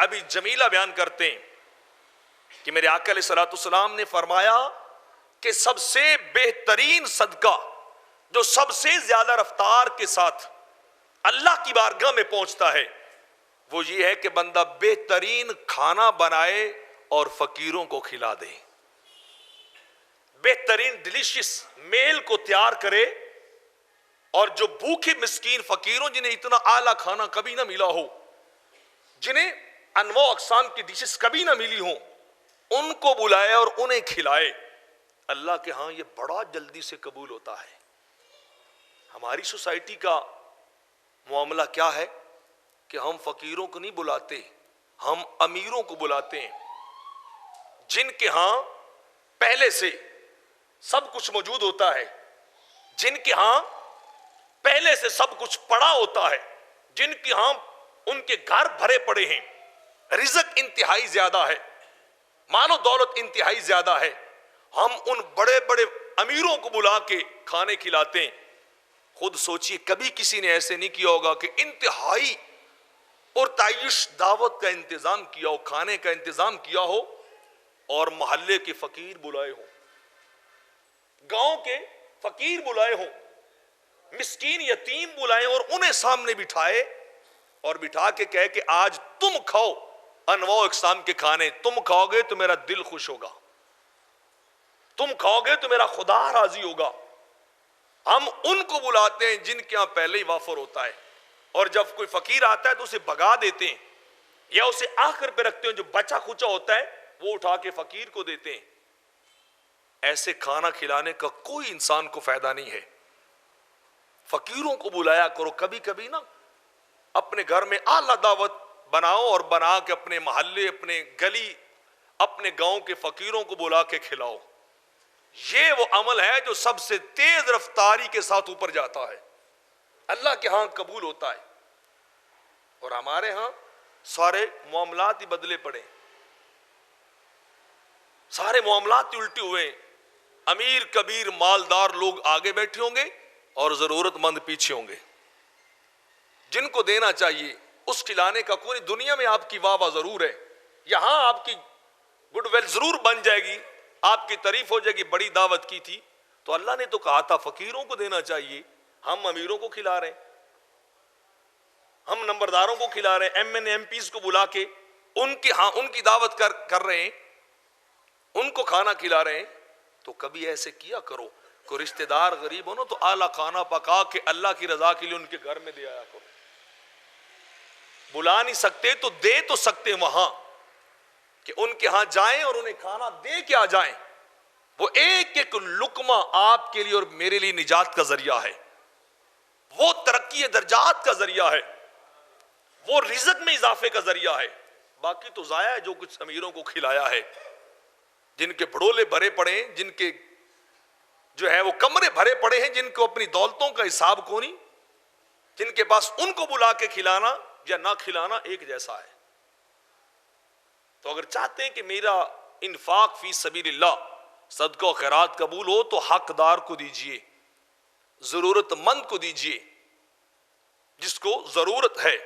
ابی جمیلہ بیان کرتے ہیں کہ میرے آقا علیہ الصلوۃ والسلام نے فرمایا کہ سب سے بہترین صدقہ جو سب سے زیادہ رفتار کے ساتھ اللہ کی بارگاہ میں پہنچتا ہے وہ یہ ہے کہ بندہ بہترین کھانا بنائے اور فقیروں کو کھلا دے، بہترین ڈیلیشیس میل کو تیار کرے، اور جو بھوکے مسکین فقیروں جنہیں اتنا اعلیٰ کھانا کبھی نہ ملا ہو، جنہیں انواع اقسام کی ڈشز کبھی نہ ملی ہوں، ان کو بلائے اور انہیں کھلائے، اللہ کے ہاں یہ بڑا جلدی سے قبول ہوتا ہے۔ ہماری سوسائٹی کا معاملہ کیا ہے کہ ہم فقیروں کو نہیں بلاتے، ہم امیروں کو بلاتے ہیں، جن کے ہاں پہلے سے سب کچھ موجود ہوتا ہے، جن کے ہاں پہلے سے سب کچھ پڑا ہوتا ہے، جن کے ہاں ان کے گھر بھرے پڑے ہیں، رزق انتہائی زیادہ ہے، مال و دولت انتہائی زیادہ ہے، ہم ان بڑے بڑے امیروں کو بلا کے کھانے کھلاتے ہیں۔ خود سوچئے کبھی کسی نے ایسے نہیں کیا ہوگا کہ انتہائی اور تعیش دعوت کا انتظام کیا ہو، کھانے کا انتظام کیا ہو، اور محلے کے فقیر بلائے ہوں، گاؤں کے فقیر بلائے ہوں، مسکین یتیم بلائے اور انہیں سامنے بٹھائے اور بٹھا کے کہے کہ آج تم کھاؤ انواع اقسام کے کھانے، تم کھاؤ گے تو میرا دل خوش ہوگا، تم کھاؤ گے تو میرا خدا راضی ہوگا۔ ہم ان کو بلاتے ہیں جن کے ہاں پہلے ہی وافر ہوتا ہے، اور جب کوئی فقیر آتا ہے تو اسے بھگا دیتے ہیں یا اسے آخر پہ رکھتے ہیں، جو بچا کھچا ہوتا ہے وہ اٹھا کے فقیر کو دیتے ہیں۔ ایسے کھانا کھلانے کا کوئی انسان کو فائدہ نہیں ہے۔ فقیروں کو بلایا کرو، کبھی کبھی نا اپنے گھر میں اعلیٰ دعوت بناؤ اور بنا کے اپنے محلے، اپنے گلی، اپنے گاؤں کے فقیروں کو بلا کے کھلاؤ۔ یہ وہ عمل ہے جو سب سے تیز رفتاری کے ساتھ اوپر جاتا ہے، اللہ کے ہاں قبول ہوتا ہے۔ اور ہمارے ہاں سارے معاملات ہی بدلے پڑے، سارے معاملات ہی الٹے ہوئے ہیں، امیر کبیر مالدار لوگ آگے بیٹھے ہوں گے اور ضرورت مند پیچھے ہوں گے، جن کو دینا چاہیے اس کھلانے کا کوئی، دنیا میں آپ کی واہ واہ ضرور ہے، یہاں آپ کی گڈ ویل ضرور بن جائے گی، آپ کی تعریف ہو جائے گی، بڑی دعوت کی تھی، تو اللہ نے تو کہا تھا فقیروں کو دینا چاہیے، ہم امیروں کو کھلا رہے ہیں، ہم نمبرداروں کو کھلا رہے ہیں، ایم این ایم پیز کو بلا کے ان کے ہاں ان کی دعوت کر رہے ہیں، ان کو کھانا کھلا رہے ہیں۔ تو کبھی ایسے کیا کرو، کوئی رشتہ دار غریب ہو نا تو اعلیٰ کھانا پکا کے اللہ کی رضا کے لیے ان کے گھر میں دے آیا کرو۔ بلا نہیں سکتے تو دے تو سکتے وہاں، کہ ان کے ہاں جائیں اور انہیں کھانا دے کے آ جائیں، وہ ایک ایک لقمہ آپ کے لیے اور میرے لیے نجات کا ذریعہ ہے، وہ ترقی درجات کا ذریعہ ہے، وہ رزق میں اضافے کا ذریعہ ہے۔ باقی تو ضائع ہے جو کچھ امیروں کو کھلایا ہے، جن کے بڑولے بھرے پڑے ہیں، جن کے جو ہے وہ کمرے بھرے پڑے ہیں، جن کو اپنی دولتوں کا حساب کو نہیں، جن کے پاس، ان کو بلا کے کھلانا یا نہ کھلانا ایک جیسا ہے۔ تو اگر چاہتے ہیں کہ میرا انفاق فی سبیل اللہ، صدقہ و خیرات قبول ہو تو حقدار کو دیجئے، ضرورت مند کو دیجئے، جس کو ضرورت ہے۔